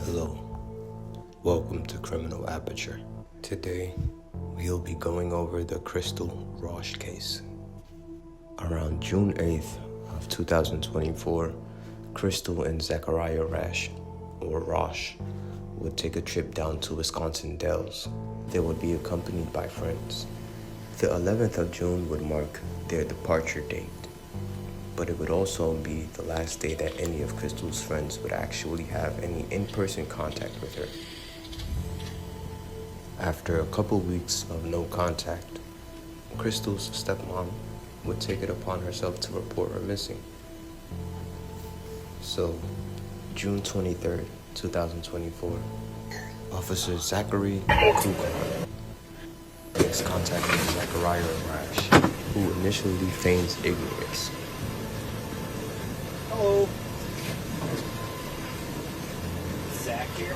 Hello, welcome to Criminal Aperture. Today, we'll be going over the Crystal Rasch case. Around June 8th of 2024, Crystal and Zachariah Rasch, or Rasch, would take a trip down to Wisconsin Dells. They would be accompanied by friends. The 11th of June would mark their departure date, but it would also be the last day that any of Crystal's friends would actually have any in-person contact with her. After a couple weeks of no contact, Crystal's stepmom would take it upon herself to report her missing. So, June 23rd, 2024, Officer Zachary makes contact with Zachariah Rasch, who initially feigns ignorance. Hello. Zach here.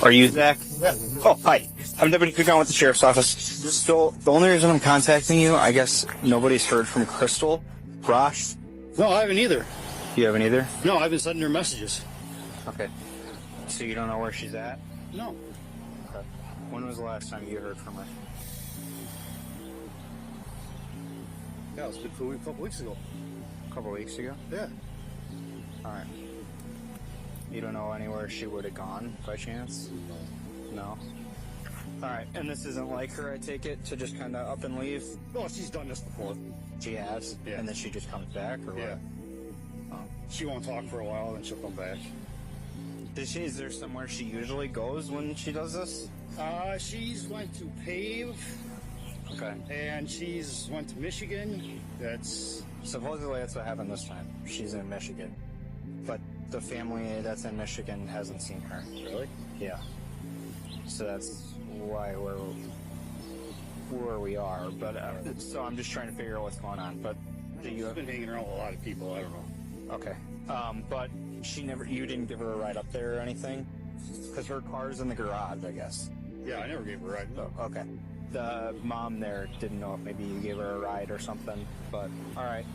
Are you Zach? Yeah. Oh, hi. I'm Deputy Cook with the Sheriff's Office. So, the only reason I'm contacting you, I guess nobody's heard from Crystal Rasch. No, I haven't either. You haven't either? No, I've been sending her messages. Okay. So you don't know where she's at? No. Okay. When was the last time you heard from her? Yeah, it was a couple weeks ago. A couple weeks ago? Yeah. Alright. You don't know anywhere she would have gone, by chance? No? Alright, and this isn't like her, I take it, to just kind of up and leave? No, she's done this before. She has? Yeah. And then she just comes back, or Yeah. what? Oh. She won't talk for a while, then she'll come back. Is there somewhere she usually goes when she does this? She's went to Pave. Okay. And she's went to Michigan. Supposedly that's what happened this time. She's in Michigan. But the family that's in Michigan hasn't seen her. Really? Yeah. So that's why we're where we are. But so I'm just trying to figure out what's going on. But She's been hanging around with a lot of people. I don't know. Okay. But you didn't give her a ride up there or anything? Because her car's in the garage, I guess. Yeah, I never gave her a ride. Oh, okay. The mom there didn't know if maybe you gave her a ride or something, but alright.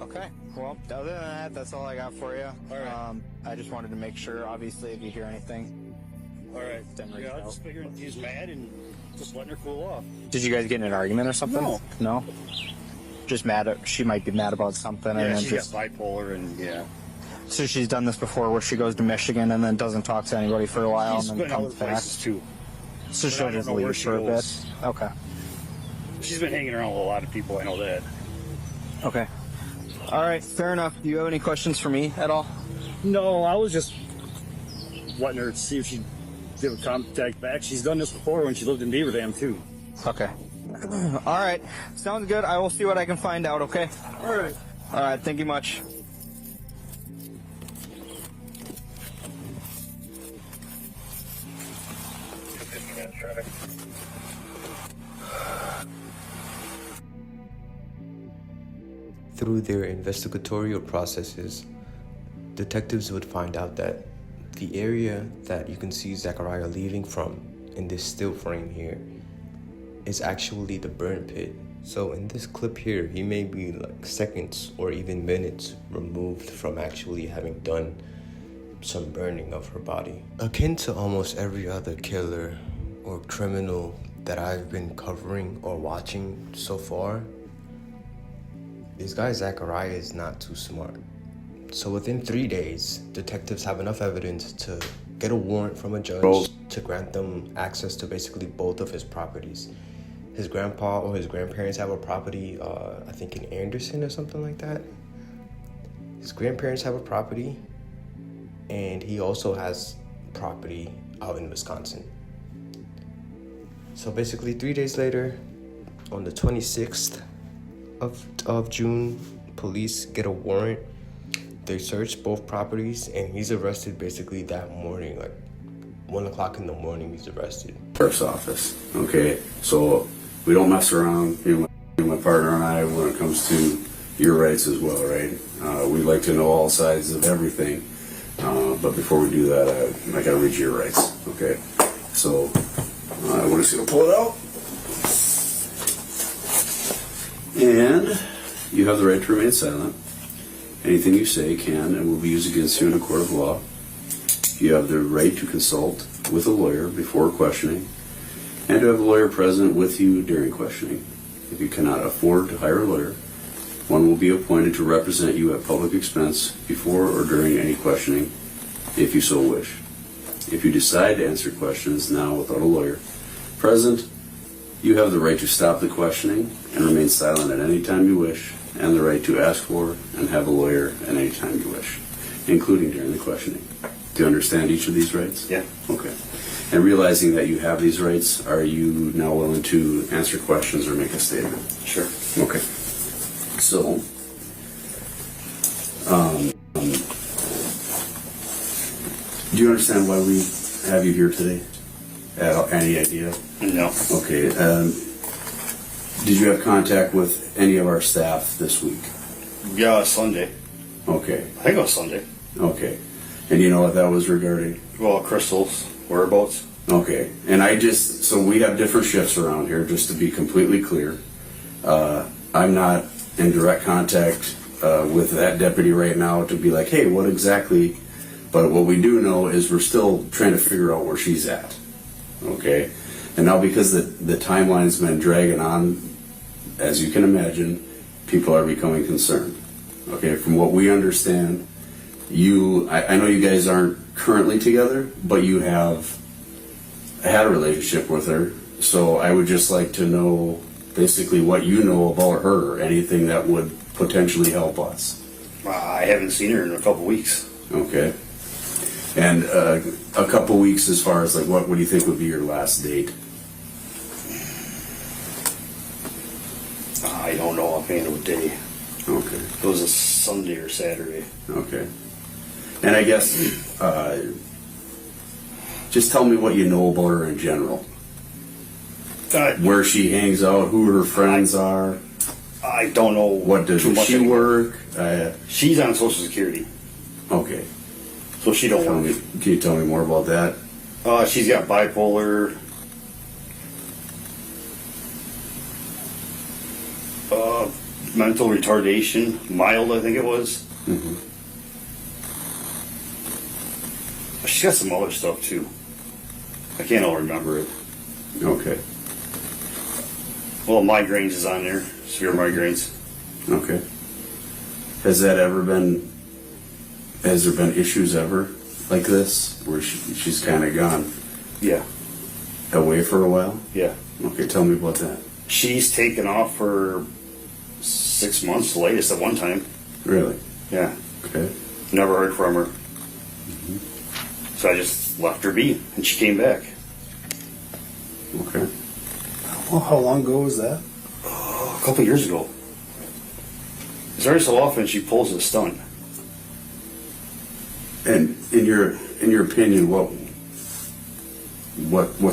Okay, well, other than that, that's all I got for you. Alright. I just wanted to make sure, obviously, if you hear anything. Alright. Then reach Yeah, I out. just figured he's mad and just letting her cool off. Did you guys get in an argument or something? No. No? Just she might be mad about something and Yeah, then she's just... got bipolar and yeah. So she's done this before where she goes to Michigan and then doesn't talk to anybody for a while She's and then been other comes back. places too. So But I she'll don't just know where leave she for a bit? goes. Okay. She's been hanging around with a lot of people, I know that. Okay. All right, fair enough. Do you have any questions for me at all? No, I was just letting her see if she'd give a contact back. She's done this before when she lived in Beaver Dam, too. Okay. All right. Sounds good. I will see what I can find out, okay? All right. All right, thank you much. Through their investigatorial processes, detectives would find out that the area that you can see Zachariah leaving from in this still frame here is actually the burn pit. So in this clip here, he may be like seconds or even minutes removed from actually having done some burning of her body. Akin to almost every other killer or criminal that I've been covering or watching so far, this guy Zachariah is not too smart. So within 3 days, detectives have enough evidence to get a warrant from a judge to grant them access to basically both of his properties. His grandpa or his grandparents have a property, I think in Anderson or something like that. His grandparents have a property, and he also has property out in Wisconsin. So basically 3 days later, on the 26th of June, police get a warrant. They search both properties, and he's arrested basically that morning, like 1 o'clock in the morning. He's arrested. Sheriff's office. Okay, so we don't mess around. My partner and I, when it comes to your rights as well, right? We like to know all sides of everything. But before we do that, I got to read you your rights. Okay. So we're just going to pull it out. And you have the right to remain silent. Anything you say can and will be used against you in a court of law. You have the right to consult with a lawyer before questioning and to have a lawyer present with you during questioning. If you cannot afford to hire a lawyer, one will be appointed to represent you at public expense before or during any questioning, if you so wish. If you decide to answer questions now without a lawyer present, you have the right to stop the questioning and remain silent at any time you wish, and the right to ask for and have a lawyer at any time you wish, including during the questioning. Do you understand each of these rights? Yeah. Okay. And realizing that you have these rights, are you now willing to answer questions or make a statement? Sure. Okay. So, do you understand why we have you here today? Any idea? No. Okay. Did you have contact with any of our staff this week? Yeah, Sunday. Okay. I think it was Sunday. Okay. And you know what that was regarding? Well, Crystal's whereabouts. Okay. And so we have different shifts around here, just to be completely clear. I'm not in direct contact with that deputy right now to be like, hey, what exactly? But what we do know is we're still trying to figure out where she's at. Okay. And now because the timeline's been dragging on, as you can imagine, people are becoming concerned. Okay. From what we understand, I know you guys aren't currently together, but you have had a relationship with her. So I would just like to know basically what you know about her, anything that would potentially help us. I haven't seen her in a couple weeks. Okay. And a couple weeks as far as like what do you think would be your last date? I don't know offhand what day. Okay. It was a Sunday or Saturday. Okay. And I guess just tell me what you know about her in general. Where she hangs out, who her friends are. I don't know. What does she work? She's on Social Security. Okay. So she don't work. Can you tell me more about that? She's got bipolar. Mental retardation, mild, I think it was. Mm-hmm. She's got some other stuff too. I can't all remember it. Okay. Well, migraines is on there. Severe migraines. Okay. Has there been issues ever like this where she's kind of gone Yeah. away for a while? Yeah. Okay, tell me about that. She's taken off for 6 months, the latest at one time. Really? Yeah. Okay. Never heard from her. Mm-hmm. So I just left her be, and she came back. Okay. Well, how long ago was that? A couple years ago. It's every so often she pulls a stunt. And in your opinion, what's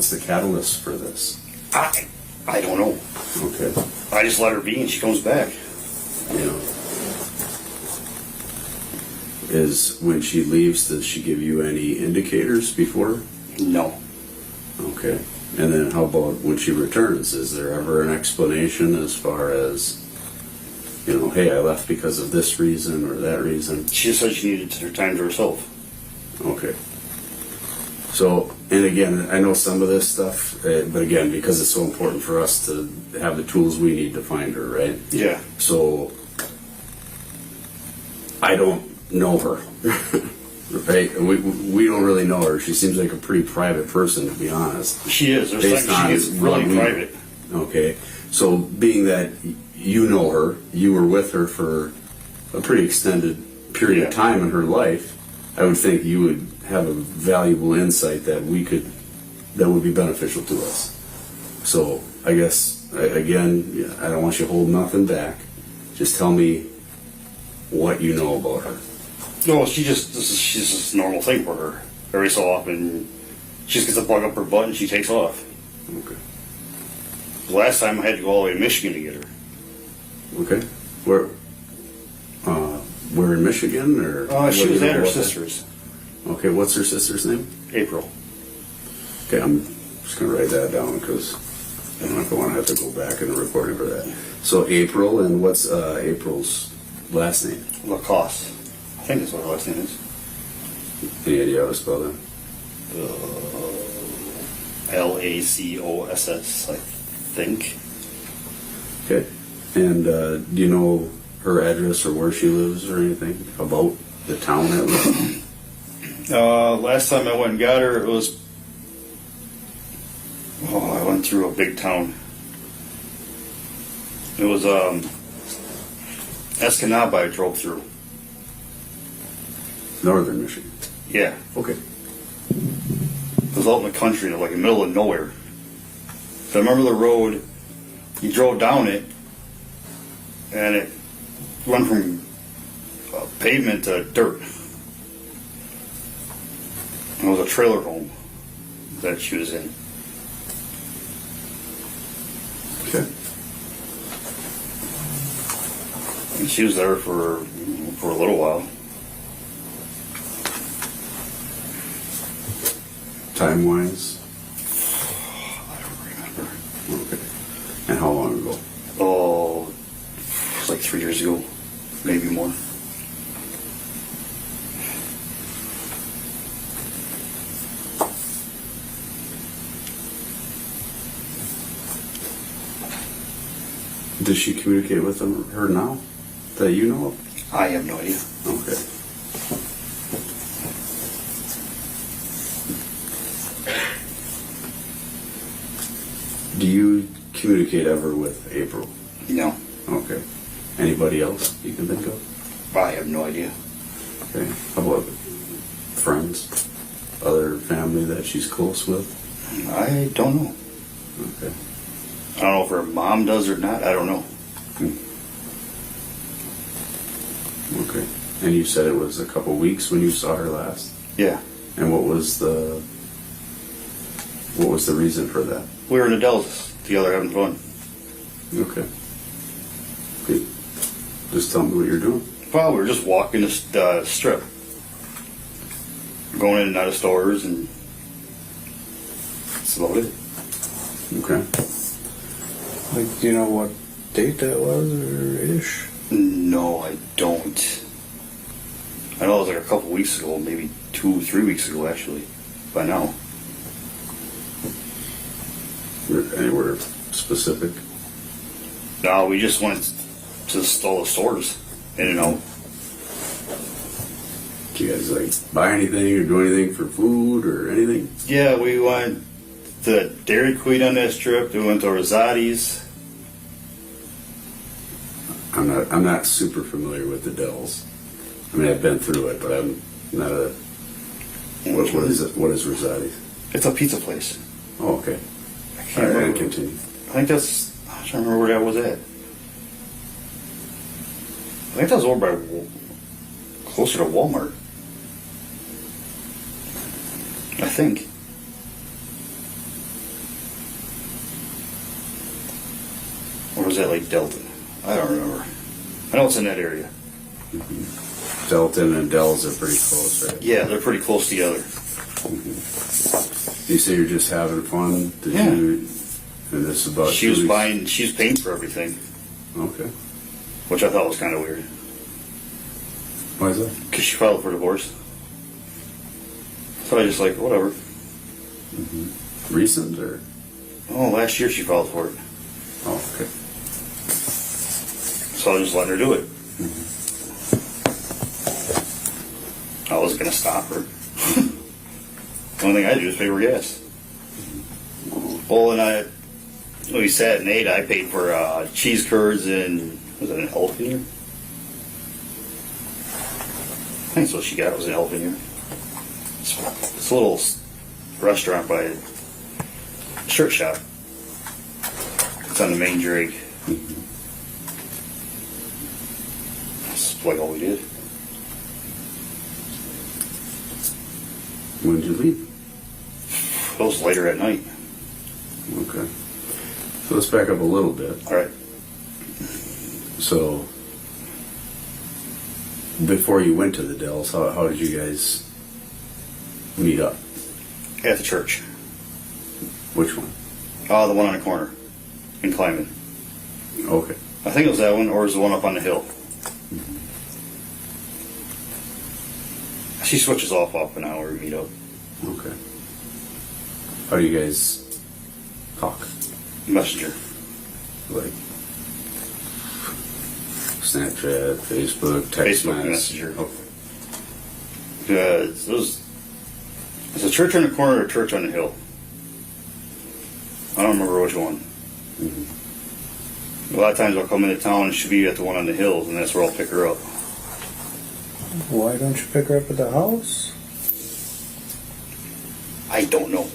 the catalyst for this? I don't know. Okay. I just let her be, and she comes back. You know, is when she leaves, does she give you any indicators before? No. Okay. And then how about when she returns? Is there ever an explanation as far as, hey, I left because of this reason or that reason? She just said she needed her time to herself. Okay. So, and again, I know some of this stuff, but again, because it's so important for us to have the tools we need to find her, right? Yeah. So, I don't know her, right? We don't really know her. She seems like a pretty private person, to be honest. She is. There's times she gets really private. Okay. So, being that you know her, you were with her for a pretty extended period of time in her life, I would think you would have a valuable insight that would be beneficial to us. So I guess, again, I don't want you to hold nothing back. Just tell me what you know about her. No, she's just a normal thing for her. Every so often, she just gets a bug up her butt and she takes off. Okay. The last time I had to go all the way to Michigan to get her. Okay. Where in Michigan, or? She was at her sister's. Okay, what's her sister's name? April. Okay, I'm just going to write that down because I don't know if I want to have to go back in the recording for that. So April, and what's April's last name? Lacoste. I think that's what her last name is. Any idea how to spell that? Lacoss, I think. Okay. And do you know her address or where she lives or anything about the town that lives? Last time I went and got her, it was. Oh, I went through a big town. It was Escanaba I drove through. Northern Michigan. Yeah. Okay. It was out in the country, like in the middle of nowhere. So I remember the road, you drove down it, and it went from pavement to dirt. It was a trailer home that she was in. Okay. And she was there for a little while. Time-wise? I don't remember. Okay. And how long ago? Oh, it was like 3 years ago, maybe more. Does she communicate with her now that you know of? I have no idea. Okay. Do you communicate ever with April? No, Okay. Anybody else you can think of? I have no idea. Okay. How about friends? Other family that she's close with? I don't know. Okay. I don't know if her mom does or not. I don't know. Okay. And you said it was a couple weeks when you saw her last? Yeah, And what was the reason for that? we were in the Dells together having fun. Okay. Okay. Just tell me what you're doing. Well, we were just walking the strip, going in and out of stores, and that's about it. Okay. Like, do you know what date that was or ish? No, I don't. I know it was like a couple weeks ago, maybe 2 or 3 weeks ago, actually. By now. Anywhere specific? No, we just went to all the stores, in and out. Do you guys like buy anything or do anything for food or anything? Yeah, we went to Dairy Queen on this trip. We went to Rosati's. I'm not super familiar with the Dells. I mean, I've been through it, but I'm not a. What is it? What is Rosati's? It's a pizza place. Oh, okay. I can't All right, remember. continue. I think that's. I'm trying to remember where that was at. I think that was over by closer to Walmart. I think. Or was that like Delta? I don't remember. I know it's in that area. Delton and Dells are pretty close, right? Yeah, they're pretty close together. You say you're just having fun? Did Yeah. you? And this is about. She was paying for everything, Okay. which I thought was kind of weird. Why is that? Because she filed for divorce. So I just like, whatever. Recent or? Oh, last year she filed for it. Oh, okay. So I just let her do it. I wasn't going to stop her. The only thing I do is pay for gas. Well, and we sat and ate. I paid for cheese curds and, was it an elephant ear? I think that's what she got, was an elephant ear. It's a little restaurant by a shirt shop. It's on the main drag. That's like all we did. When did you leave? It was later at night. Okay. So let's back up a little bit. All right. So before you went to the Dells, how did you guys meet up? At the church. Which one? The one on the corner in Climbing. Okay. I think it was that one, or it was the one up on the hill. She switches off an hour we meet up. Okay. How do you guys talk? Messenger. Like Snapchat, Facebook, text Facebook message? Messenger. Okay. It's a church on the corner or a church on the hill. I don't remember which one. A lot of times I'll come into town and she'll be at the one on the hills, and that's where I'll pick her up. Why don't you pick her up at the house? I don't know.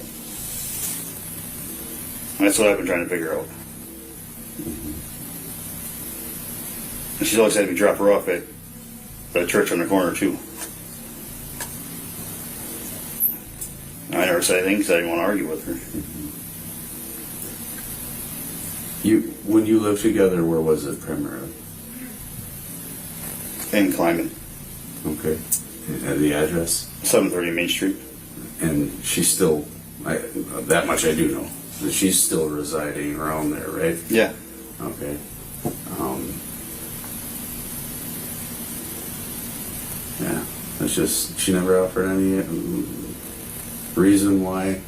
That's what I've been trying to figure out. And she's always had me drop her off at the church on the corner too. I never said anything because I didn't want to argue with her. When you lived together, where was it primarily? In Climbing. Okay. The address? 730 Main Street. And she's still, that much I do know, that she's still residing around there, right? Yeah. Okay. Yeah, it's just, she never offered any reason why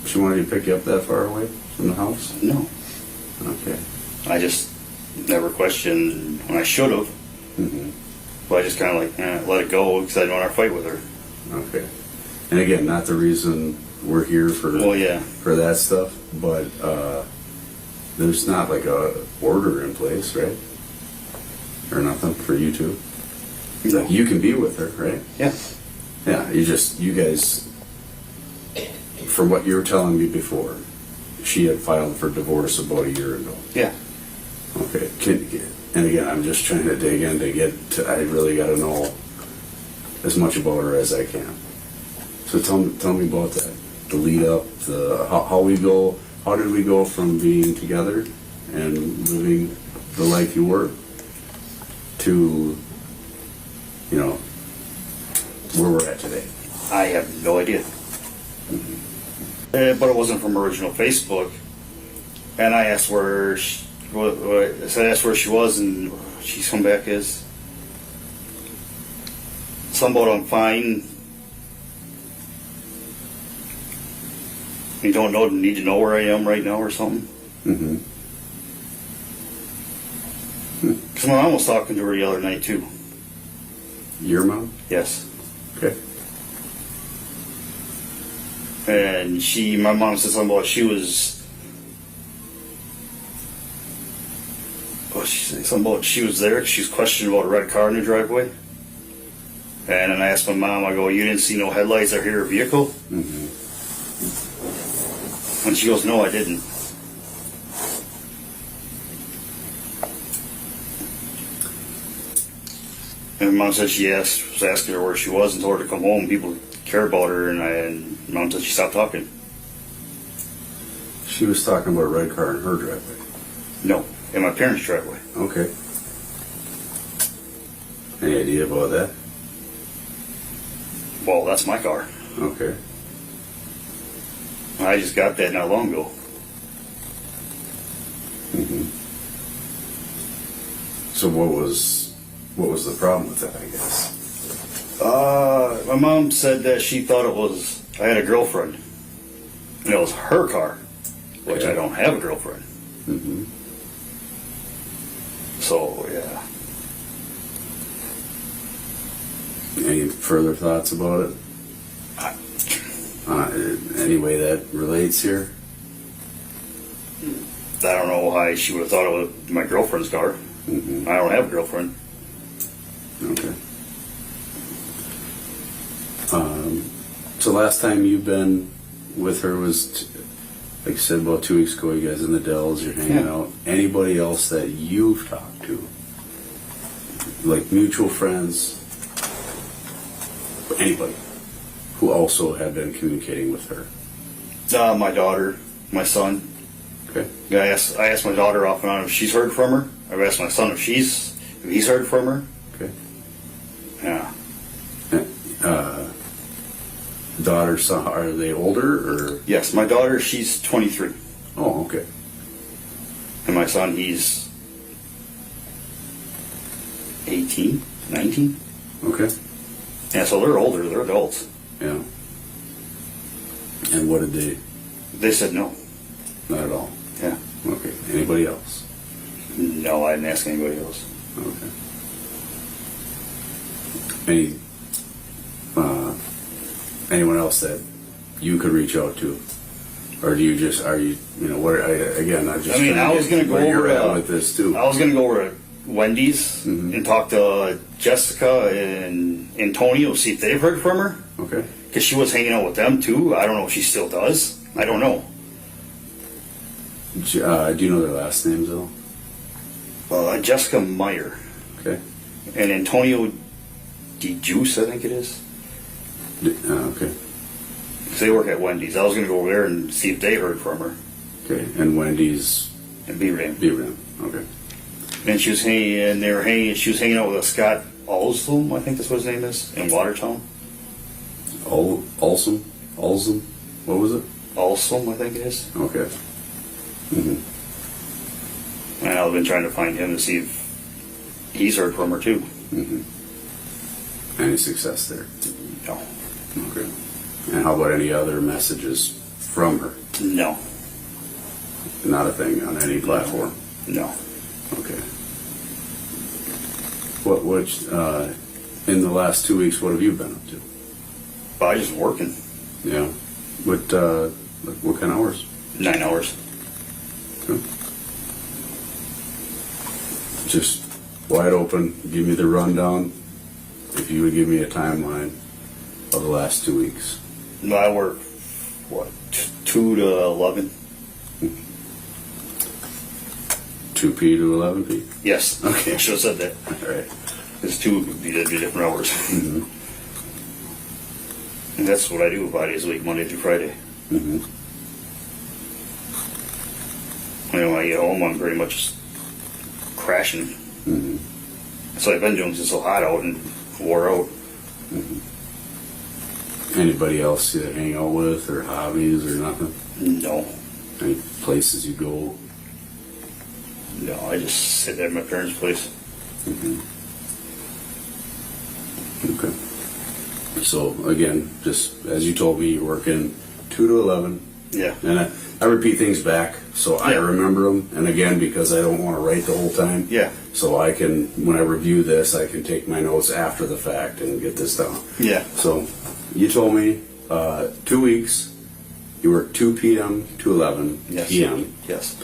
she wanted to pick you up that far away from the house? No. Okay. I just never questioned when I should have. But I just kind of let it go because I didn't want to fight with her. Okay. And again, not the reason we're here for for that stuff, but there's not like a order in place, right? Or nothing for you two. No. Like you can be with her, right? Yeah. Yeah. You guys, from what you were telling me before, she had filed for divorce about a year ago. Yeah. Okay. And again, I'm just trying to dig in to get to, I really got to know as much about her as I can. So tell me about that. The lead up, how did we go from being together and living the life you were to, where we're at today? I have no idea. But it wasn't from original Facebook. And I asked where she was, and she's come back as some about I'm fine. You don't need to know where I am right now or something. Because my mom was talking to her the other night too. Your mom? Yes. Okay. And my mom said something about she was there. She was questioning about a red car in the driveway. And then I asked my mom, I go, you didn't see no headlights or hear a vehicle? And she goes, no, I didn't. And mom said she was asking her where she was and told her to come home. People care about her, and mom said she stopped talking. She was talking about a red car in her driveway. No, in my parents' driveway. Okay. Any idea about that? Well, that's my car. Okay. I just got that not long ago. So what was the problem with that, I guess? My mom said that she thought I had a girlfriend. And it was her car, which I don't have a girlfriend. So, yeah. Any further thoughts about it? Any way that relates here? I don't know why she would have thought it was my girlfriend's car. I don't have a girlfriend. Okay. So last time you've been with her was, like you said, about 2 weeks ago. You guys in the Dells, you're hanging out. Anybody else that you've talked to? Like mutual friends? Anybody who also have been communicating with her? My daughter, my son. Okay. Yeah, I asked my daughter off and on if she's heard from her. I've asked my son if he's heard from her. Okay. Yeah. daughter, son, are they older or? Yes, my daughter, she's 23. Oh, okay. And my son, he's 18, 19. Okay. Yeah, so they're older, they're adults. Yeah. And what did they? They said no. Not at all. Yeah. Okay. Anybody else? No, I didn't ask anybody else. Okay. Any anyone else that you could reach out to, or do you just are you what? Again, I just. I mean, I was going to go where you're over at with this too. I was going to go over to Wendy's and talk to Jessica and Antonio, see if they've heard from her. Okay. Because she was hanging out with them too. I don't know if she still does. I don't know. Do you know their last names though? Jessica Meyer Okay. and Antonio DeJuice, I think it is. Okay. 'Cause they work at Wendy's. I was going to go over there and see if they heard from her. Okay. And Wendy's And Beaver Beaver. Okay. And she was hanging. She was hanging out with a Scott Alslum, I think that's what his name is, in Watertown. Olson. What was it? Alslum, I think it is. Okay. Mm-hmm. And I've been trying to find him to see if he's heard from her too. Mm-hmm. Any success there? No. Okay. And how about any other messages from her? No. Not a thing on any platform. No. Okay. What in the last 2 weeks, what have you been up to? But I just working Yeah. What kind of hours? 9 hours. Okay. Just wide open. Give me the rundown. If you would give me a timeline of the last 2 weeks. No, I work 2 to 11. 2 p to 11 p. Yes. Okay. I should have said that. All right. It's 2 would be different hours. Mm-hmm. And that's what I do 5 days a week, Monday through Friday. Mm-hmm. When I get home, I'm pretty much just crashing. Mm-hmm. That's what I've been doing 'cause it's so hot out and wore out. Mm-hmm. Anybody else you hang out with or hobbies or nothing? No. Any places you go? No, I just sit at my parents' place. Mm-hmm. Okay. So again, just as you told me, you're working 2 to 11. Yeah. And I repeat things back so I Yeah. remember them. And again, because I don't want to write the whole time. Yeah. So I can, when I review this, I can take my notes after the fact and get this down. Yeah. So you told me 2 weeks, you work 2 p.m. to 11 Yes. p.m. Yes.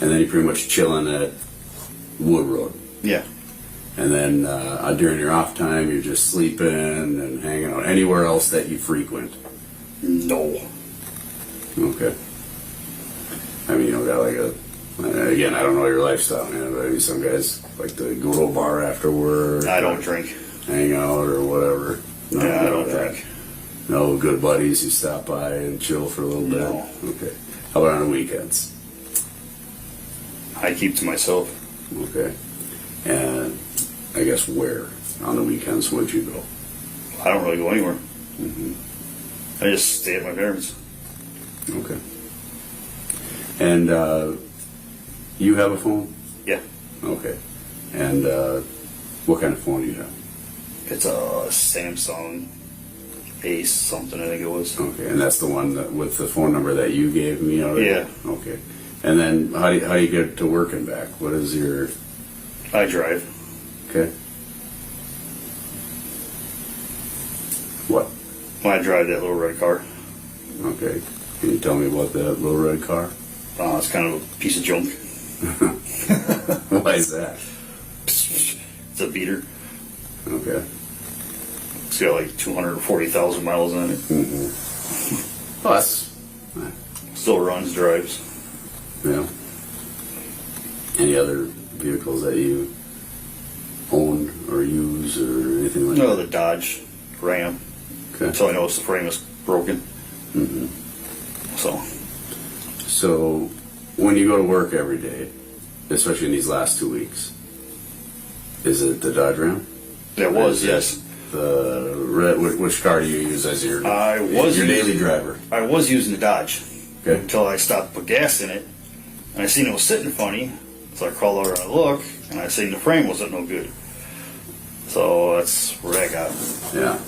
And then you're pretty much chilling at Wood Road. Yeah. And then during your off time, you're just sleeping and hanging out. Anywhere else that you frequent? No. Okay. I mean, you don't got like again, I don't know your lifestyle, man, but I mean, some guys like to go to a bar after work. I don't drink. Hang out or whatever. No, Yeah, I don't drink. No good buddies who stop by and chill for a little bit? No. Okay. How about on the weekends? I keep to myself. Okay. And I guess where on the weekends would you go? I don't really go anywhere. Mm-hmm. I just stay at my parents'. Okay. And you have a phone? Yeah. Okay. And what kind of phone do you have? It's a Samsung Ace something, I think it was. Okay, and that's the one that, with the phone number that you gave me already? Yeah. Okay. And then how do you get to work and back? What is your... I drive. Okay. What? When I drive that little red car. Okay. Can you tell me about that little red car? It's kind of a piece of junk. Why is that? It's a beater. Okay. It's got like 240,000 miles on it. Mm-hmm. Well, that's... Still runs, drives. Yeah. Any other vehicles that you own or use or anything like No, that? the Dodge Ram. Okay. Until I noticed the frame was broken. Mm-hmm. So, when you go to work every day, especially in these last 2 weeks, is it the Dodge Ram? that was, yes. which car do you use as your your daily driver? I was using the Dodge Okay. until I stopped to put gas in it, and I seen it was sitting funny, so I crawled over and I look, and I seen the frame wasn't no good. So that's where that got. Yeah.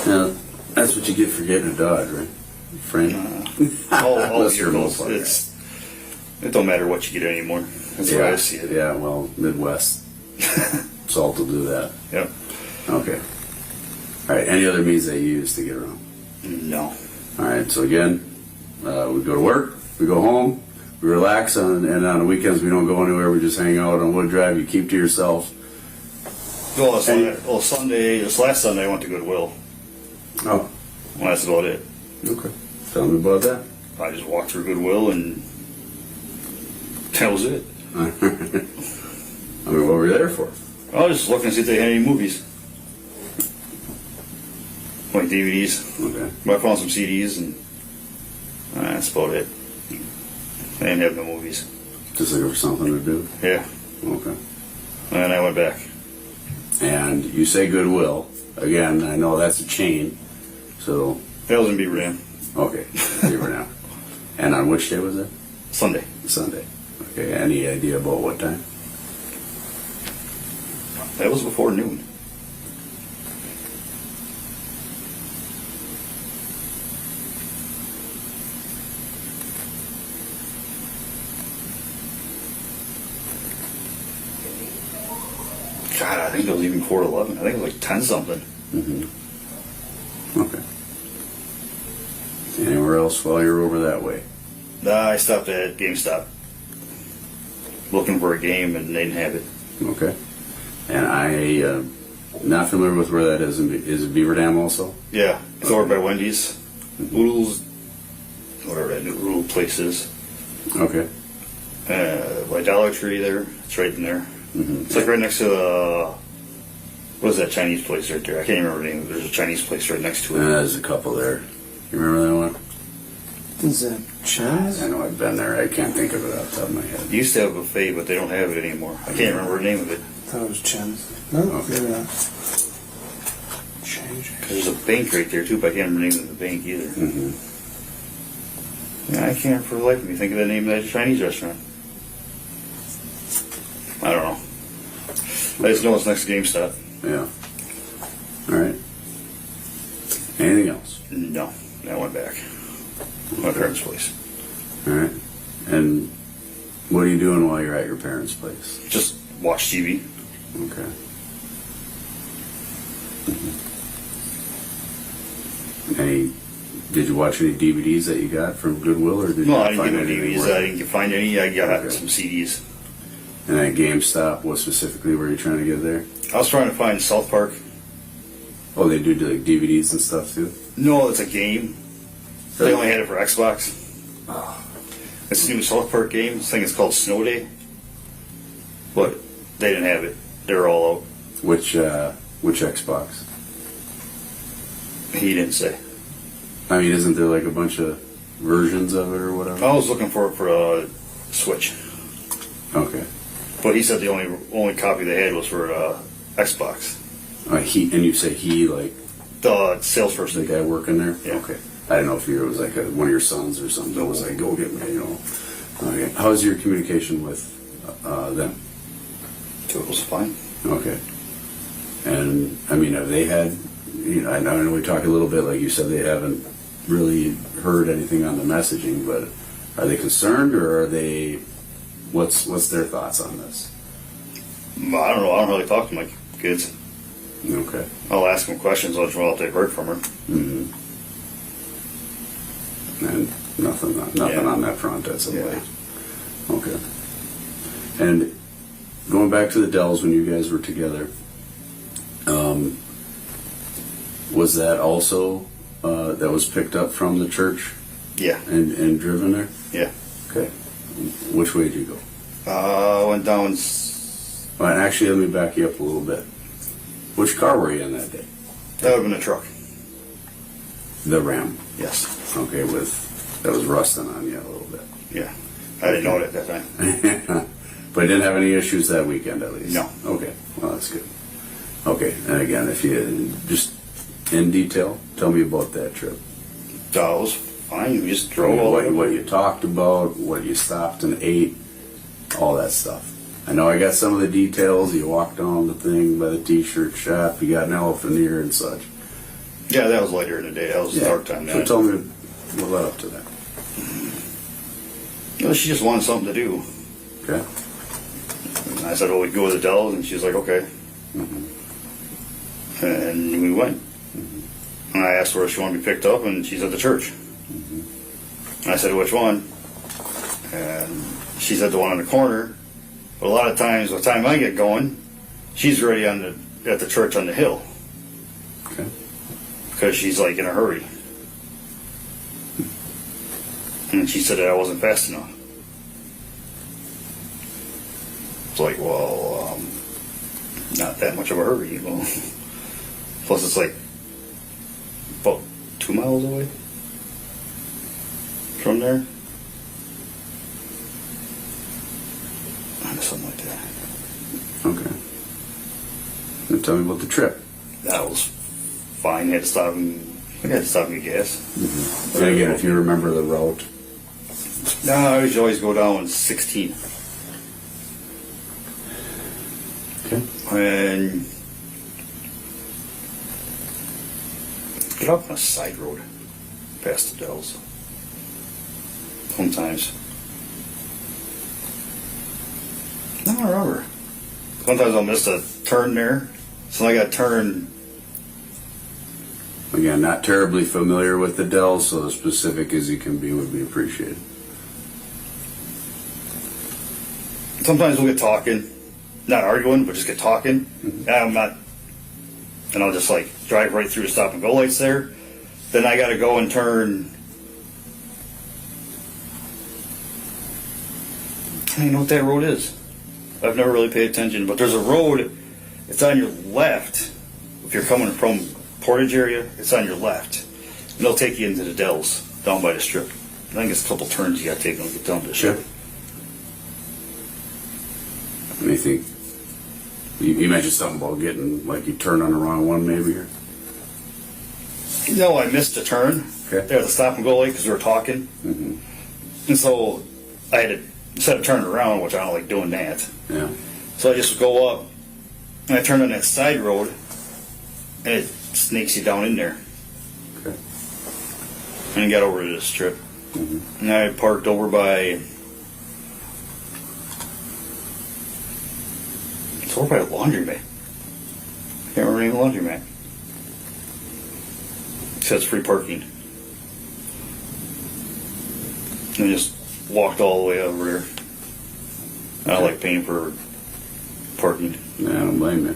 Now, that's what you get for getting a Dodge, right? Frame. All Unless you're a vehicles, moped guy. it don't matter what you get anymore. That's the way I see it. Yeah, well, Midwest. Salt will do that. Yep. Okay. All right. Any other means that you use to get around? No. All right. So again, we go to work, we go home, we relax, and on the weekends we don't go anywhere. We just hang out on Wood Drive. You keep to yourself. Well, this last Sunday I went to Goodwill. Oh. Well, that's about it. Okay. Tell me about that. I just walked through Goodwill and that was it. I mean, what were you there for? I was just looking to see if they had any movies. Like DVDs. Okay. I found some CDs and that's about it. They didn't have no movies. Just looking for something to do. Yeah. Okay. And I went back. And you say Goodwill. Again, I know that's a chain. So, That was in Beaver Dam. okay. Here we now. And on which day was it? Sunday. Sunday. Okay. Any idea about what time? That was before noon. God, I think it was even before 11. I think it was like 10 something. Mm-hmm. Okay. Anywhere else while you're over that way? I stopped at GameStop looking for a game and they didn't have it. Okay. And I not familiar with where that is. Is it Beaver Dam also? Yeah, it's over by Wendy's. Oodles, whatever that new oodle place is. Okay. By Dollar Tree there. It's right in there. Mm-hmm. It's like right next to the, what is that Chinese place right there? I can't remember the name. There's a Chinese place right next to it. There's a couple there. You remember that one? Is that Chaz? I know I've been there. I can't think of it off the top of my head. They used to have a buffet, but they don't have it anymore. I can't remember the name of it. I thought it was Chen's. No, Okay. maybe not. Change it. There's a bank right there too, but I can't remember the name of the bank either. Mm-hmm. Yeah, I can't for the life of me think of the name of that Chinese restaurant. I don't know. I just know it's next to GameStop. Yeah. All right. Anything else? No, I went back. My parents' place. All right. And what are you doing while you're at your parents' place? Just watch TV. Okay. Did you watch any DVDs that you got from Goodwill, or did you No, not I didn't find get no anything DVDs. worth I it? didn't find any. I got Okay. some CDs. And at GameStop, what specifically were you trying to get there? I was trying to find South Park. Oh, they do like DVDs and stuff too? No, it's a game. They only had it for Xbox. It's a new South Park game. This thing is called Snow Day. But they didn't have it. They were all out. Which Xbox? He didn't say. I mean, isn't there like a bunch of versions of it or whatever? I was looking for it for a Switch. Okay. But he said the only copy they had was for Xbox. And you say he, like The salesperson. the guy working there? Yeah. Okay. I didn't know if it was like one of your sons or something that was like, go get me, you know. Okay. How's your communication with them? So it was fine. Okay. And I mean, have they had? I know we talked a little bit, like you said, they haven't really heard anything on the messaging, but are they concerned, or are they? What's their thoughts on this? I don't know. I don't really talk to my kids. Okay. I'll ask them questions. I'll try if they've heard from her. Mm-hmm. And nothing Yeah. on that front as of Yeah. late. Okay. And going back to the Dells when you guys were together, was that also that was picked up from the church Yeah. and driven there? Yeah. Okay. Which way did you go? I went down. Well, and actually, let me back you up a little bit. Which car were you in that day? That would have been a truck. The Ram. Yes. Okay, that was rusting on you a little bit. Yeah. I didn't know it at that time. But didn't have any issues that weekend, at least? No. Okay, well, that's good. Okay, and again, if you just in detail, tell me about that trip. That was fine. We just Tell drove me all the way. what you talked about, what you stopped and ate, all that stuff. I know I got some of the details. You walked down the thing by the t-shirt shop. You got an elephant ear and such. Yeah, that was later in the day. That was dark time. So Then. tell me what led up to that. Well, she just wanted something to do. Okay. And I said, well, we'd go to the Dells, and she was like, okay. And we went. And I asked her if she wanted to be picked up, and she's at the church. And I said, which one? And she said the one on the corner. But a lot of times, by the time I get going, she's already at the church on the hill. Okay. Because she's like in a hurry. And she said that I wasn't fast enough. It's like, well, not that much of a hurry, you know. Plus, it's like about 2 miles away from there. Something like that. Okay. Now tell me about the trip. That was fine. Had to stop and I had to stop and get gas. And again, if you remember the route. No, I used to always go down 16. Okay. And get off on a side road past the Dells. Sometimes. I don't remember. Sometimes I'll miss a turn there. So I got turned. Again, not terribly familiar with the Dells, so as specific as you can be would be appreciated. Sometimes we'll get talking. Not arguing, but just get talking. And I'm not. And I'll just like drive right through the stop and go lights there. Then I got to go and turn. I don't even know what that road is. I've never really paid attention, but there's a road. It's on your left. If you're coming from Portage area, it's on your left. And they'll take you into the Dells down by the strip. I think it's a couple turns you got to take when you get down to the strip. Anything? You mentioned something about getting, like you turned on the wrong one maybe? Or? No, I missed a turn. Okay. There at the stop and go light because we were talking. And so I had to, instead of turning around, which I don't like doing that. Yeah. So I just go up and I turn on that side road and it sneaks you down in there. Okay. And got over to the strip. And I parked over by. It's over by a laundromat. Can't remember the name of the laundromat. It says free parking. And I just walked all the way over there. I don't like paying for parking. Yeah, I don't blame you.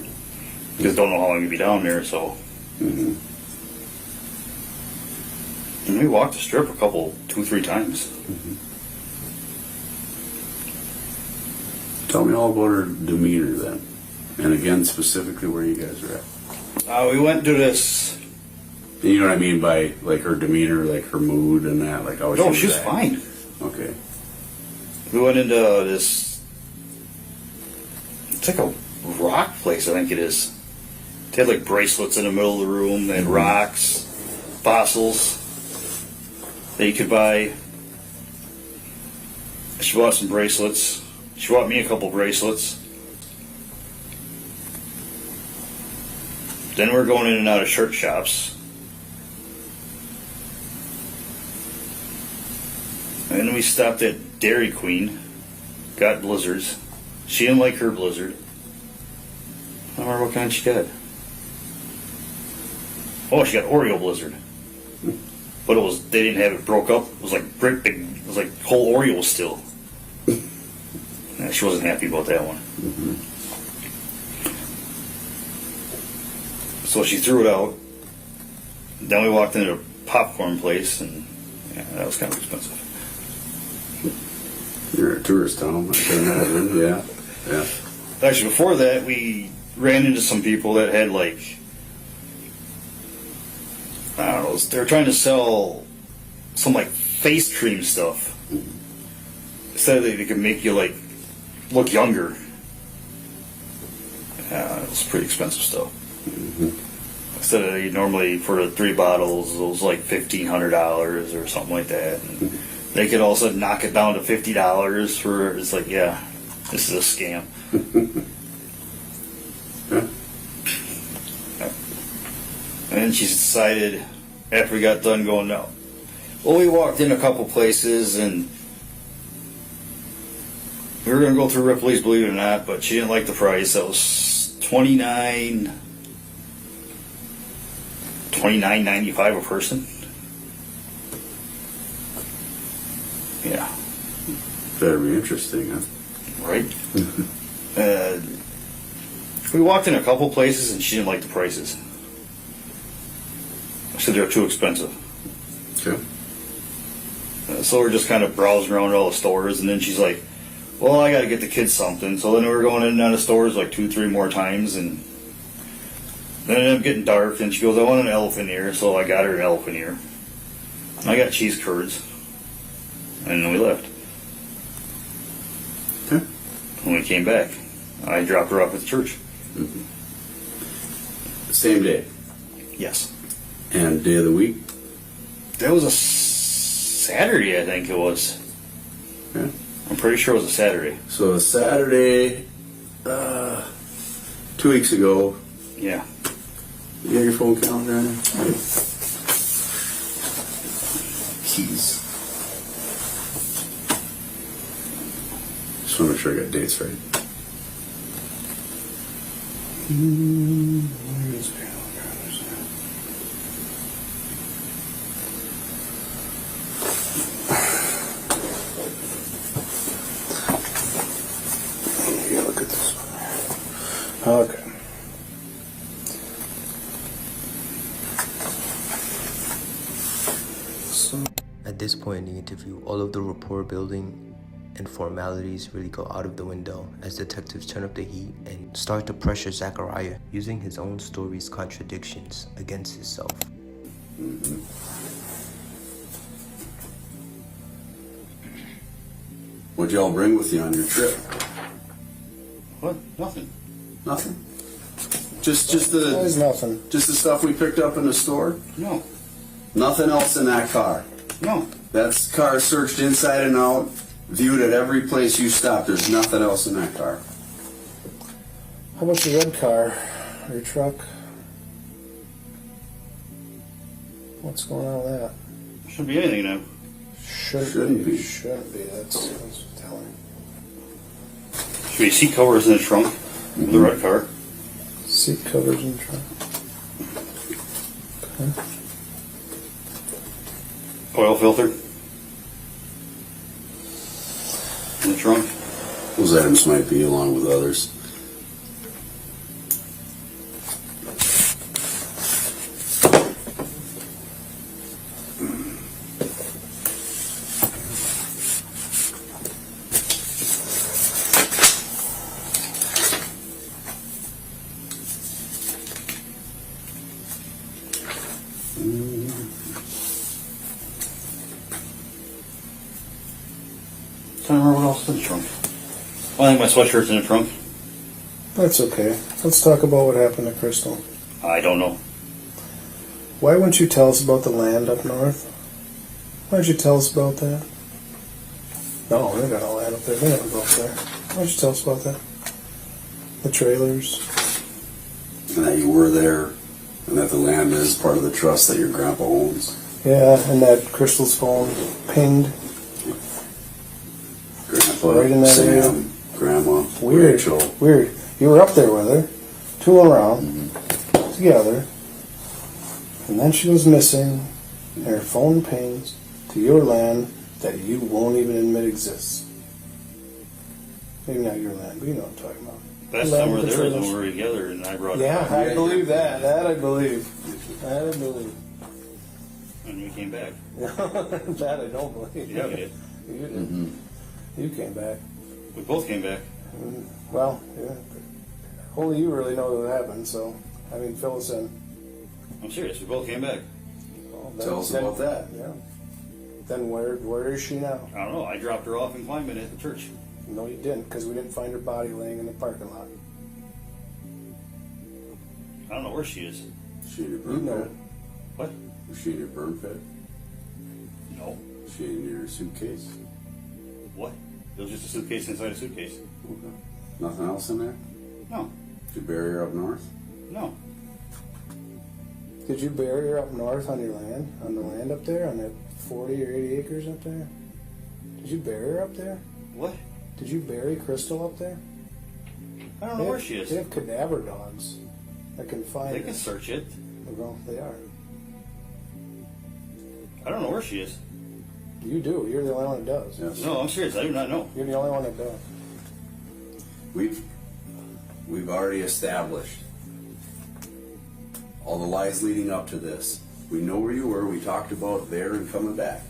Because don't know how long you'll be down there, so. And we walked the strip 2-3 times. Tell me all about her demeanor then. And again, specifically where you guys are at. We went to this. And you know what I mean by like her demeanor, like her mood and that? Like how No, she was acting? fine. Okay. We went into this. It's like a rock place, I think it is. They had like bracelets in the middle of the room. They had rocks, fossils that you could buy. She bought some bracelets. She bought me a couple bracelets. Then we're going in and out of shirt shops. And then we stopped at Dairy Queen, got blizzards. She didn't like her blizzard. I don't remember what kind she got. Oh, she got Oreo blizzard. But they didn't have it broke up. It was like great big, it was like whole Oreo was still. Yeah, she wasn't happy about that one. So she threw it out. Then we walked into a popcorn place, and yeah, that was kind of expensive. You're a tourist town. I can imagine. Yeah. Yeah. Actually, before that, we ran into some people that had like, I don't know, they were trying to sell some like face cream stuff. Said that they could make you like look younger. It was pretty expensive stuff. Instead of normally for the 3 bottles, it was like $1,500 or something like that. And they could also knock it down to $50 for. It's like, yeah, this is a scam. And she decided after we got done going, no. Well, we walked in a couple places and we were going to go through Ripley's, believe it or not, but she didn't like the price. That was $29.95 a person. Yeah. Very interesting, huh? Right? We walked in a couple places and she didn't like the prices. I said they're too expensive. Okay. So we're just kind of browsing around all the stores, and then she's like, well, I got to get the kids something. So then we were going in and out of stores like 2-3 more times, and then it ended up getting dark, and she goes, I want an elephant ear, so I got her an elephant ear. I got cheese curds, and then we left. Okay. When we came back, I dropped her off at the church. Mm-hmm. Same day. Yes. And day of the week? That was a Saturday, I think it was. Yeah. I'm pretty sure it was a Saturday. So a Saturday, 2 weeks ago. Yeah. You got your phone calendar on there? Keys. Just want to make sure I got dates right. Where is it? Yeah, look at this one. Okay. So, At this point in the interview, all of the rapport building and formalities really go out of the window as detectives turn up the heat and start to pressure Zachariah, using his own story's contradictions against himself. Mm-hmm. What'd y'all bring with you on your trip? What? Nothing. Nothing. Just there's the nothing. just the stuff we picked up in the store. No. Nothing else in that car. No. That car searched inside and out, viewed at every place you stopped. There's nothing else in that car. How about your red car? Your truck? What's going on with that? Shouldn't be anything now. Shouldn't be. Shouldn't be. That's telling. Should be seat covers in the trunk of the red car. Seat covers in the trunk. Okay. Oil filter in the trunk. Those items might be along with others. Can't remember what else is in the trunk. Well, I think my sweatshirt's in the trunk. That's okay. Let's talk about what happened to Crystal. I don't know. Why wouldn't you tell us about the land up north? Why don't you tell us about that? No, they got all land up there. They never go up there. Why don't you tell us about that? The trailers. And that you were there, and that the land is part of the trust that your grandpa owns. Yeah, and that Crystal's phone pinged. Grandpa, Right in that Sam, area. Grandma, Weird. Rachel. Weird. You were up there with her. Two around. Together. And then she was missing. And her phone pings to your land that you won't even admit exists. Maybe not your land, but you know what I'm talking about. Last Land time we were there was controllers. when we were together and I brought it Yeah, back. I believe that. That I believe. That I believe. And we came back. That I don't believe. Yeah, we did. You did. Mm-hmm. You came back. We both came back. Well, yeah. Only you really know what happened, so, I mean, fill us in. I'm serious. We both came back. Well, Tell us about that. Yeah. Then where is she now? I don't know. I dropped her off in Kleinman at the church. No, you didn't, because we didn't find her body laying in the parking lot. I don't know where she is. Is she in your You burn know. pit? What? Is she in your burn pit? No. Is she in your suitcase? What? It was just a suitcase inside a suitcase. Okay. Nothing else in there? No. Did you bury her up north? No. Did you bury her up north on your land? On the land up there? On that 40 or 80 acres up there? Did you bury her up there? What? Did you bury Crystal up there? I don't know where she They is. have cadaver dogs that can find They her. can search it. Well, they are. I don't know where she is. You do. You're the only one that does. Yes. No, I'm serious. I do not know. You're the only one that does. We've already established all the lies leading up to this. We know where you were. We talked about there and coming back.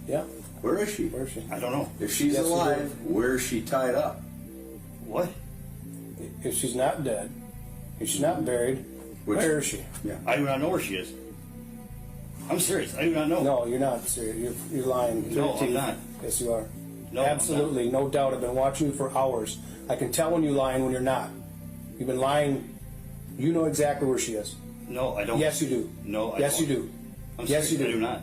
Yeah. Where is she? Where is she? I don't know. If she's Yes, we alive, where is she tied up? What? If she's not dead, if she's not buried, Which- where is she? Yeah. I do not know where she is. I'm serious. I do not know. No, you're not serious. You're lying. No, I'm 13. not. Yes, you are. No, I'm Absolutely, no doubt. I've been watching you for hours. I can tell when you lie and when you're not. You've been lying. You know exactly where she is. No, I don't. Yes, you do. No, I Yes, don't. you do. I'm Yes, serious. you do. I do not.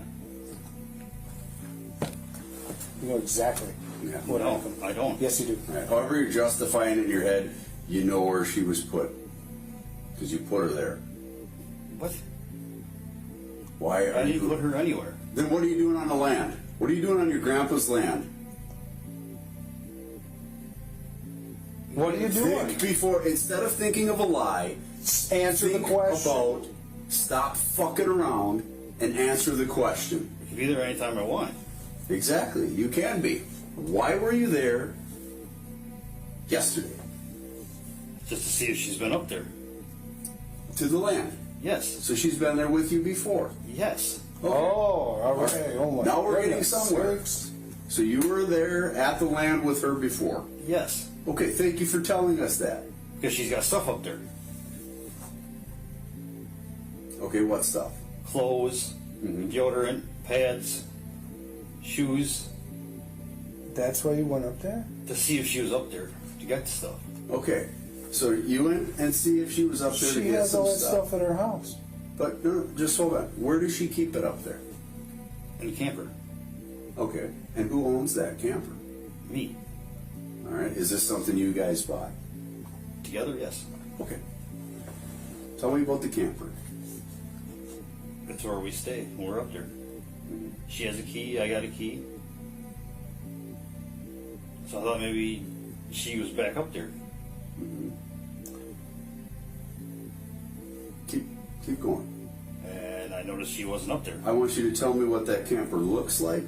You know exactly Yeah. what No, happened. I don't. Yes, you do. All right. However you're justifying it in your head, you know where she was put. Because you put her there. What? Why are I didn't you... put her anywhere. Then what are you doing on the land? What are you doing on your grandpa's land? What are you doing? Think before, instead of thinking of a lie, Answer the think question. about, stop fucking around and answer the question. I can be there anytime I want. Exactly, you can be. Why were you there yesterday? Just to see if she's been up there. To the land. Yes. So she's been there with you before. Yes. Oh, all right. Oh my Now we're getting goodness somewhere. sakes. So you were there at the land with her before. Yes. Okay, thank you for telling us that. Because she's got stuff up there. Okay, what stuff? Clothes, deodorant, pads, shoes. That's why you went up there? To see if she was up there. To get stuff. Okay, so you went and see if she was up there to She get has some all that stuff. stuff at her house. But no, just hold on. Where does she keep it up there? In the camper. Okay, and who owns that camper? Me. All right, is this something you guys bought? Together, yes. Okay. Tell me about the camper. That's where we stay when we're up there. She has a key, I got a key. So I thought maybe she was back up there. Keep going. And I noticed she wasn't up there. I want you to tell me what that camper looks like.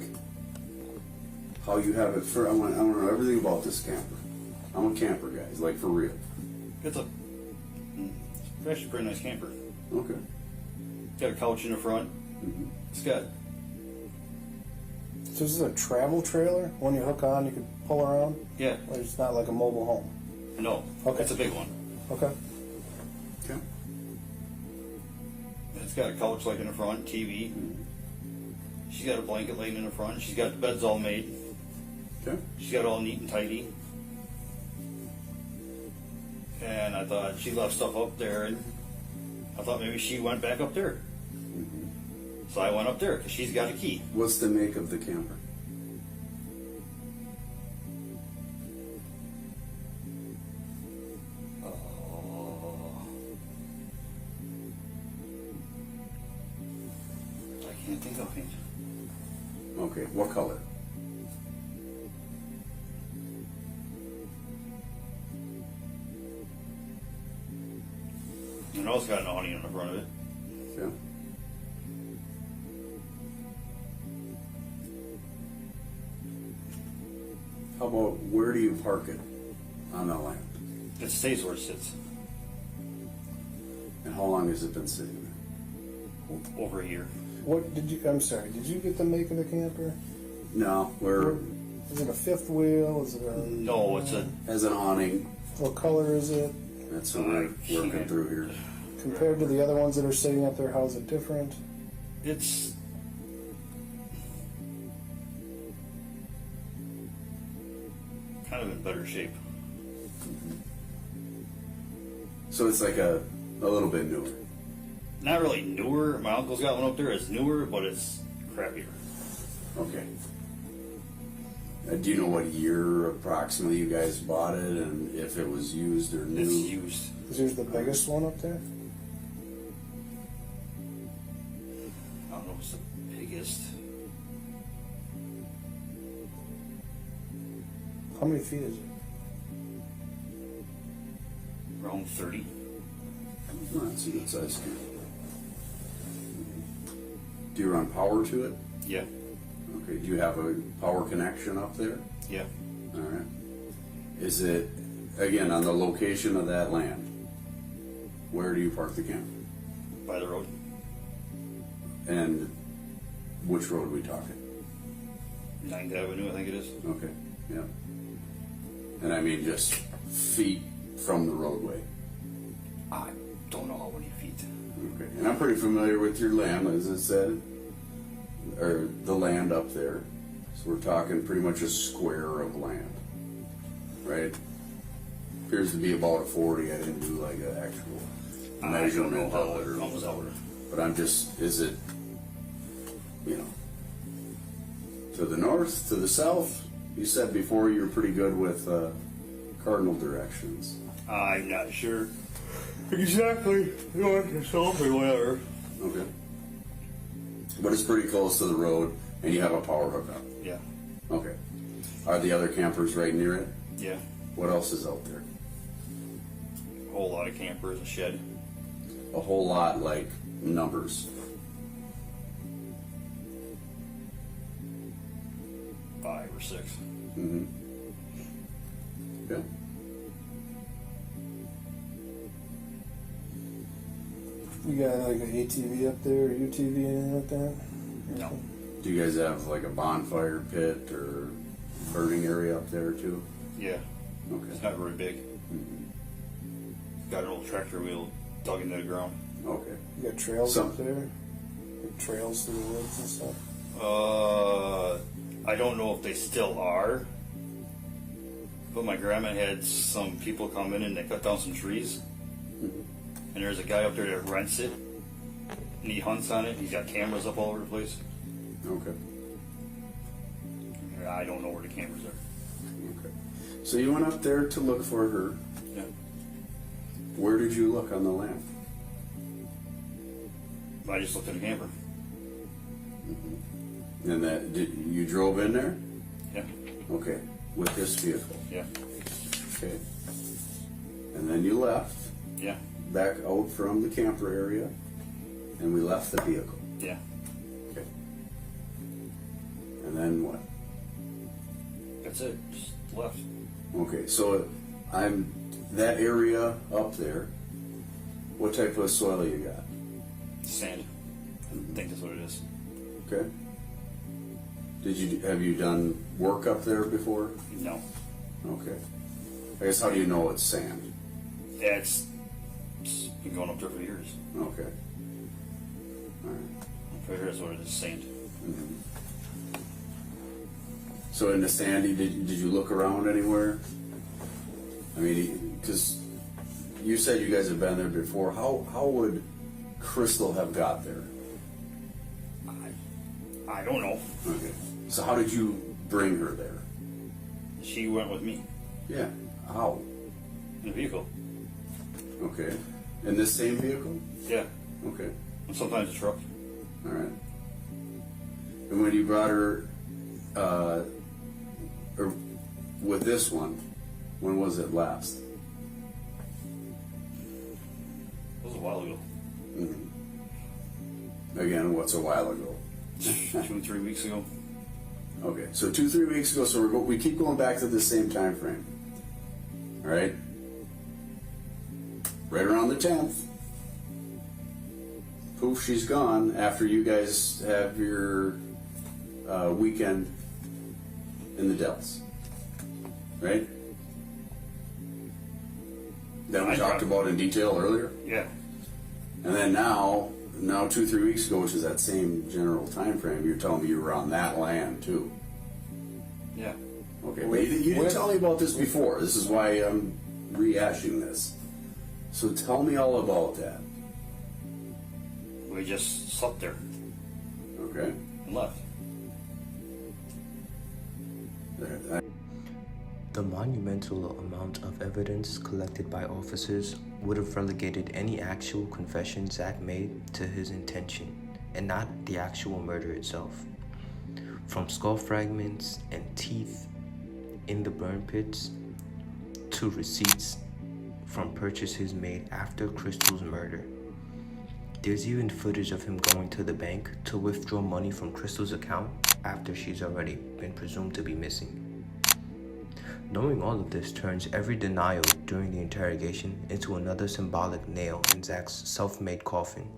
How you have it for. I want to know everything about this camper. I'm a camper guy, like for real. It's actually a pretty nice camper. Okay. Got a couch in the front. It's got So this is a travel trailer? One you hook on, you can pull around? yeah. Or it's not like a mobile home? No. Okay. It's a big one. Okay. Okay. And it's got a couch like in the front, TV. She's got a blanket laying in the front. She's got the beds all made. Okay. She's got it all neat and tidy. And I thought she left stuff up there, and I thought maybe she went back up there. So I went up there because she's got a key. What's the make of the camper? I can't think of it. Okay. What color? You know it's got an awning on the front of it. Okay. How about where do you park it on the land? It stays where it sits. And how long has it been sitting there? Over a year. What did you, I'm sorry, did you get the make of the camper? No, we're Is it a fifth wheel? Is it a, No, it's a as an awning. what color is it? That's what we're working through here. Compared to the other ones that are sitting up there, how is it different? it's kind of in better shape. So it's like a A little bit newer. Not really newer. My uncle's got one up there. It's newer, but it's crappier. Okay. Do you know what year approximately you guys bought it, and if it was used or new? It's used. Is yours the biggest one up there? I don't know if it's the biggest. How many feet is it? Around 30. Oh, that's a good size camper. Do you run power to it? Yeah. Okay. Do you have a power connection up there? Yeah. All right. Is it, again, on the location of that land? Where do you park the camper? By the road. And which road are we talking? 9th Avenue, I think it is. Okay, yeah. And I mean just feet from the roadway. I don't know how many feet. Okay. And I'm pretty familiar with your land, as I said, or the land up there. So we're talking pretty much a square of land, right? Appears to be about a 40. I didn't do like an actual measurement of it or comes out. but I'm just, is it, you know, to the north, to the south? You said before you were pretty good with cardinal directions. I'm not sure exactly north or south or whatever. Okay. But it's pretty close to the road, and you have a power hookup. Yeah. Okay. Are the other campers right near it? Yeah. What else is out there? A whole lot of campers, a shed. A whole lot, like numbers. 5 or 6. Mm-hmm. Yeah. You got like an ATV up there or UTV, anything like that? No. Do you guys have like a bonfire pit or burning area up there too? Yeah. It's Okay. not very big. Got an old tractor wheel dug into the ground. You Okay. got trails Some- up there? Like trails through the woods and stuff? I don't know if they still are. But my grandma had some people come in and they cut down some trees. And there's a guy up there that rents it. And he hunts on it. He's got cameras up all over the place. Okay. I don't know where the cameras are. Okay. So you went up there to look for her. Yeah. Where did you look on the land? I just looked at the camper. And that you drove in there? Yeah. Okay. With this vehicle. Yeah. Okay. And then you left Yeah. back out from the camper area, and we left the vehicle. Yeah. Okay. And then what? That's it. Just left. Okay. So I'm that area up there. What type of soil you got? Sand. I think that's what it is. Okay. Have you done work up there before? No. Okay. I guess how do you know it's sand? It's been going up there for years. Okay. All right. I'm pretty sure that's what it is. Sand. So in the sandy, did you look around anywhere? I mean, because you said you guys have been there before. How would Crystal have got there? I don't know. Okay. So how did you bring her there? She went with me Yeah. How? in the vehicle. Okay. In this same vehicle? Yeah. Okay. And sometimes a truck. All right. And when you brought her, or with this one, when was it last? It was a while ago. Again, what's a while ago? 2-3 weeks ago. Okay, so 2-3 weeks ago. So we keep going back to the same time frame. All right. Right around the 10th. Poof, she's gone after you guys have your weekend in the Dells. Right? That we talked about in detail earlier. Yeah. And then now 2-3 weeks ago, which is that same general time frame, you're telling me you were on that land too. Yeah. Okay, but you didn't tell me about this before. This is why I'm rehashing this. So tell me all about that. We just slept there Okay. and left. The monumental amount of evidence collected by officers would have relegated any actual confession Zach made to his intention and not the actual murder itself. From skull fragments and teeth in the burn pits to receipts from purchases made after Crystal's murder. There's even footage of him going to the bank to withdraw money from Crystal's account after she's already been presumed to be missing. Knowing all of this turns every denial during the interrogation into another symbolic nail in Zach's self-made coffin.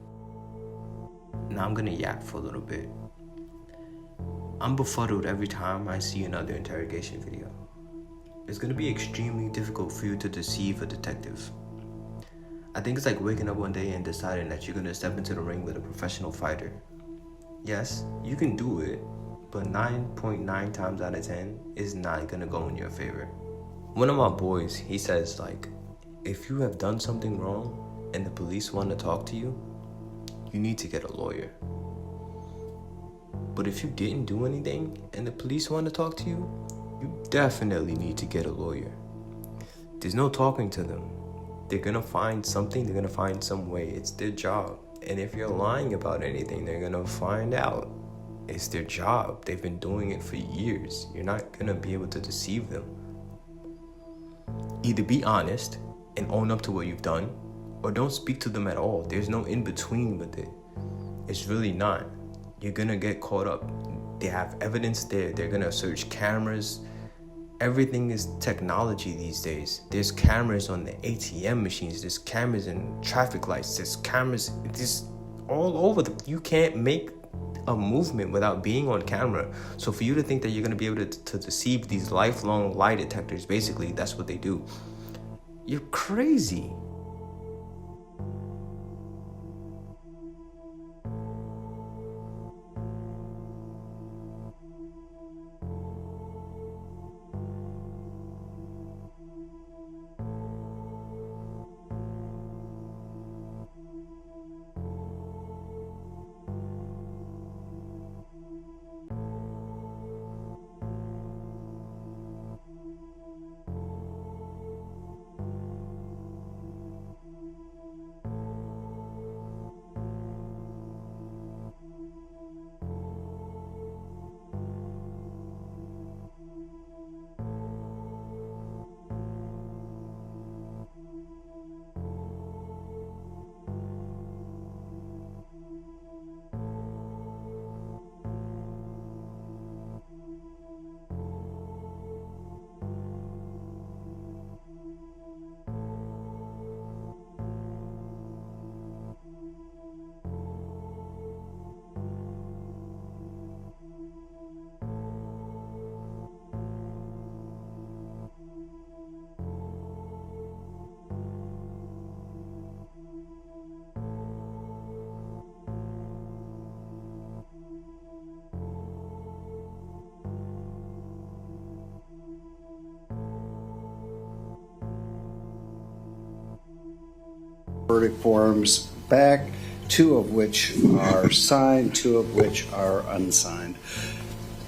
Now I'm gonna yap for a little bit. I'm befuddled every time I see another interrogation video. It's gonna be extremely difficult for you to deceive a detective. I think it's like waking up one day and deciding that you're gonna step into the ring with a professional fighter. Yes, you can do it, but 9.9 times out of 10 is not gonna go in your favor. One of my boys, he says like, if you have done something wrong and the police want to talk to you, you need to get a lawyer. But if you didn't do anything and the police want to talk to you, you definitely need to get a lawyer. There's no talking to them. They're gonna find something, they're gonna find some way. It's their job. And if you're lying about anything, they're gonna find out. It's their job. They've been doing it for years. You're not gonna be able to deceive them. Either be honest and own up to what you've done, or don't speak to them at all. There's no in between with it. It's really not. You're gonna get caught up. They have evidence there. They're gonna search cameras. Everything is technology these days. There's cameras on the ATM machines. There's cameras in traffic lights. There's cameras just all over. You can't make a movement without being on camera. So for you to think that you're going to be able to deceive these lifelong lie detectors, basically, that's what they do. You're crazy. Verdict forms back, 2 of which are signed, 2 of which are unsigned.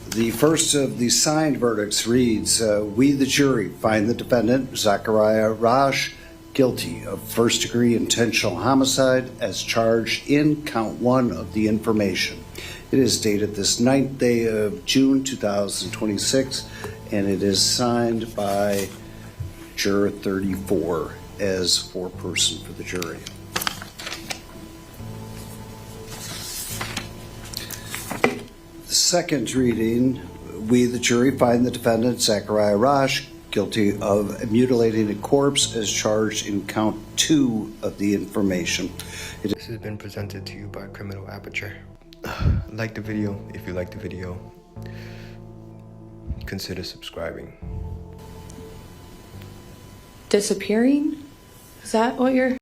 The first of the signed verdicts reads, we the jury find the defendant, Zachariah Rasch, guilty of first-degree intentional homicide as charged in count 1 of the information. It is dated this 9th day of June 2026, and it is signed by Juror 34 as foreperson for the jury. The second reading, we the jury find the defendant, Zachariah Rasch, guilty of mutilating a corpse as charged in count 2 of the information. This has been presented to you by Criminal Aperture. Like the video if you like the video. Consider subscribing. Disappearing? Is that what you're...